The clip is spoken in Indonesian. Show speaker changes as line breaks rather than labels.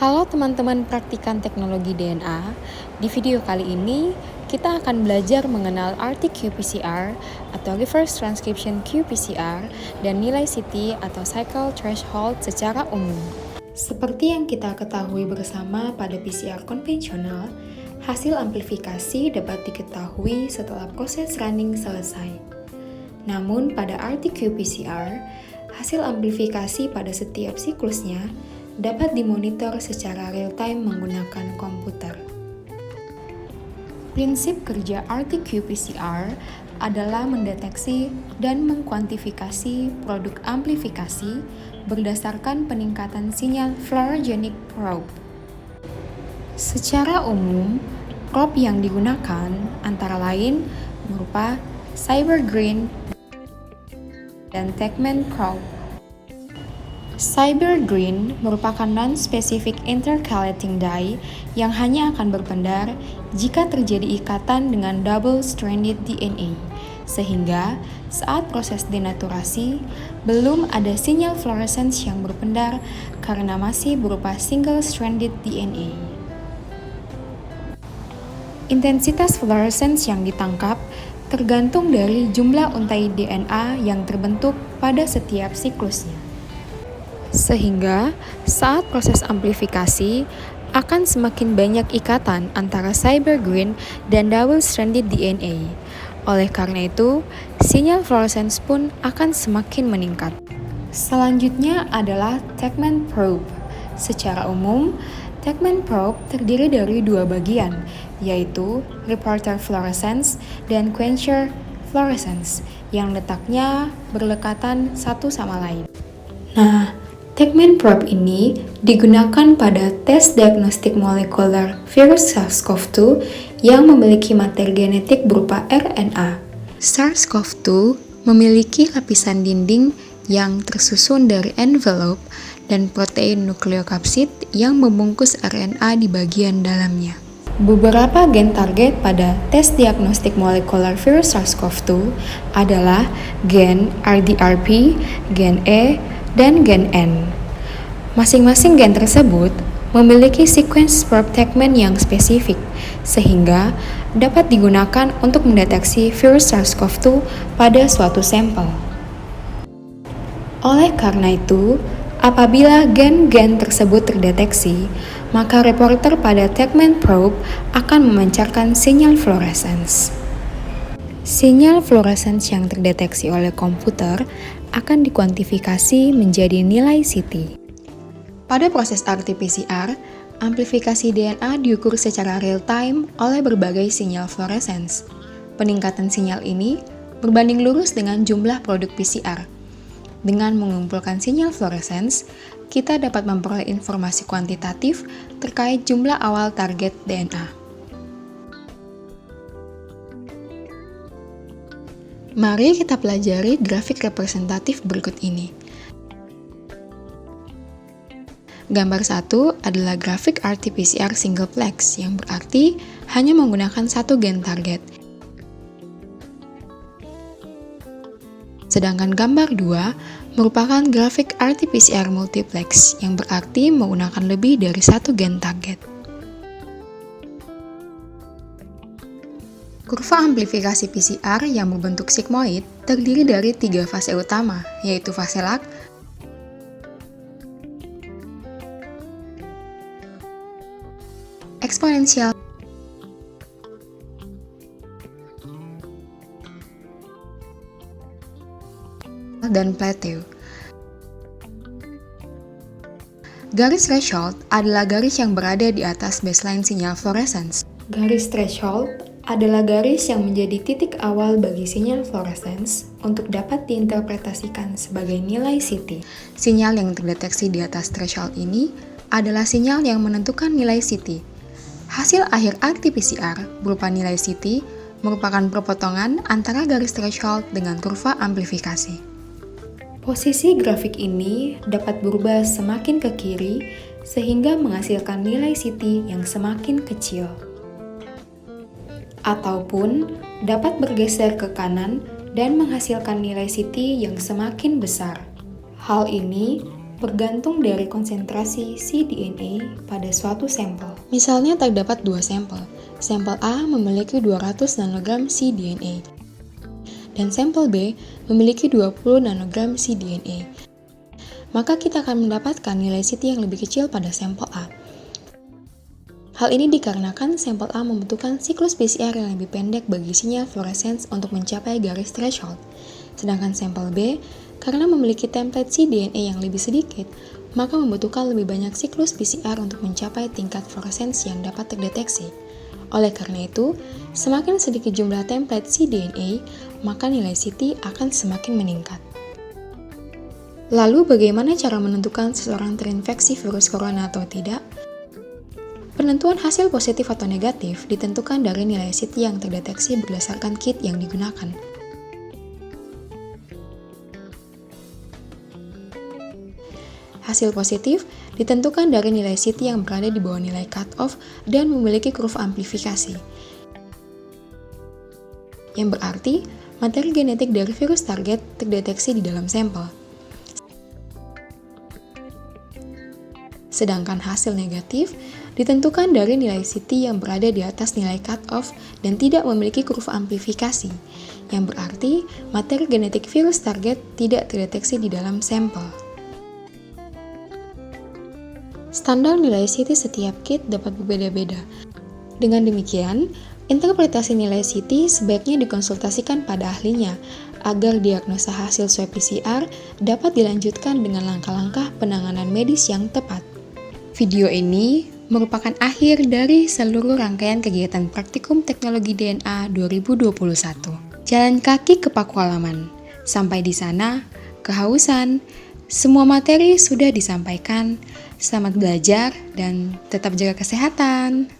Halo teman-teman praktikan teknologi DNA. Di video kali ini, kita akan belajar mengenal RT-qPCR atau Reverse Transcription qPCR dan nilai CT atau Cycle Threshold secara umum. Seperti yang kita ketahui bersama pada PCR konvensional, hasil amplifikasi dapat diketahui setelah proses running selesai. Namun pada RT-qPCR, hasil amplifikasi pada setiap siklusnya dapat dimonitor secara real-time menggunakan komputer. Prinsip kerja RT-qPCR adalah mendeteksi dan mengkuantifikasi produk amplifikasi berdasarkan peningkatan sinyal fluorogenic probe. Secara umum, probe yang digunakan antara lain berupa CyberGreen dan Techman probe. CyberGreen merupakan non-specific intercalating dye yang hanya akan berpendar jika terjadi ikatan dengan double-stranded DNA, sehingga saat proses denaturasi belum ada sinyal fluorescence yang berpendar karena masih berupa single-stranded DNA. Intensitas fluorescence yang ditangkap tergantung dari jumlah untai DNA yang terbentuk pada setiap siklusnya. Sehingga saat proses amplifikasi akan semakin banyak ikatan antara CyberGreen dan double-stranded DNA. Oleh karena itu, sinyal fluorescence pun akan semakin meningkat. Selanjutnya adalah Techman probe. Secara umum, Techman probe terdiri dari dua bagian, yaitu reporter fluorescence dan quencher fluorescence, yang letaknya berdekatan satu sama lain. Nah, Techman probe ini digunakan pada tes diagnostik molekuler virus SARS-CoV-2 yang memiliki materi genetik berupa RNA. SARS-CoV-2 memiliki lapisan dinding yang tersusun dari envelope dan protein nukleokapsid yang membungkus RNA di bagian dalamnya. Beberapa gen target pada tes diagnostik molekuler virus SARS-CoV-2 adalah gen RDRP, gen E, dan gen N. Masing-masing gen tersebut memiliki sequence probe Techman yang spesifik, sehingga dapat digunakan untuk mendeteksi virus SARS-CoV-2 pada suatu sampel. Oleh karena itu, apabila gen-gen tersebut terdeteksi, maka reporter pada Techman probe akan memancarkan sinyal fluorescence. Sinyal fluorescence yang terdeteksi oleh komputer akan dikuantifikasi menjadi nilai CT. Pada proses RT-PCR, amplifikasi DNA diukur secara real-time oleh berbagai sinyal fluorescence. Peningkatan sinyal ini berbanding lurus dengan jumlah produk PCR. Dengan mengumpulkan sinyal fluorescence, kita dapat memperoleh informasi kuantitatif terkait jumlah awal target DNA. Mari kita pelajari grafik representatif berikut ini. Gambar 1 adalah grafik RT-PCR singleplex yang berarti hanya menggunakan satu gen target. Sedangkan gambar 2 merupakan grafik RT-PCR multiplex yang berarti menggunakan lebih dari satu gen target. Kurva amplifikasi PCR yang berbentuk sigmoid terdiri dari 3 fase utama, yaitu fase lag, eksponensial, dan plateau. Garis threshold adalah garis yang berada di atas baseline sinyal fluorescence. Garis threshold adalah garis yang menjadi titik awal bagi sinyal fluorescence untuk dapat diinterpretasikan sebagai nilai CT. Sinyal yang terdeteksi di atas threshold ini adalah sinyal yang menentukan nilai CT. Hasil akhir RT-PCR berupa nilai CT merupakan perpotongan antara garis threshold dengan kurva amplifikasi. Posisi grafik ini dapat berubah semakin ke kiri sehingga menghasilkan nilai CT yang semakin kecil, ataupun dapat bergeser ke kanan dan menghasilkan nilai CT yang semakin besar. Hal ini bergantung dari konsentrasi cDNA pada suatu sampel. Misalnya terdapat dua sampel. Sampel A memiliki 200 nanogram cDNA dan sampel B memiliki 20 nanogram cDNA. Maka kita akan mendapatkan nilai CT yang lebih kecil pada sampel A. Hal ini dikarenakan sampel A membutuhkan siklus PCR yang lebih pendek bagi sinyal fluorescence untuk mencapai garis threshold. Sedangkan sampel B, karena memiliki template cDNA yang lebih sedikit, maka membutuhkan lebih banyak siklus PCR untuk mencapai tingkat fluorescence yang dapat terdeteksi. Oleh karena itu, semakin sedikit jumlah template cDNA, maka nilai CT akan semakin meningkat. Lalu bagaimana cara menentukan seseorang terinfeksi virus corona atau tidak? Penentuan hasil positif atau negatif ditentukan dari nilai CT yang terdeteksi berdasarkan kit yang digunakan. Hasil positif ditentukan dari nilai CT yang berada di bawah nilai cut-off dan memiliki kurva amplifikasi. Yang berarti, materi genetik dari virus target terdeteksi di dalam sampel. Sedangkan hasil negatif ditentukan dari nilai CT yang berada di atas nilai cut-off dan tidak memiliki kurva amplifikasi, yang berarti materi genetik virus target tidak terdeteksi di dalam sampel. Standar nilai CT setiap kit dapat berbeda-beda. Dengan demikian, interpretasi nilai CT sebaiknya dikonsultasikan pada ahlinya agar diagnosa hasil swab PCR dapat dilanjutkan dengan langkah-langkah penanganan medis yang tepat. Video ini merupakan akhir dari seluruh rangkaian kegiatan praktikum teknologi DNA 2021. Jalan kaki ke Pakualaman. Sampai di sana, kehausan, semua materi sudah disampaikan. Selamat belajar dan tetap jaga kesehatan.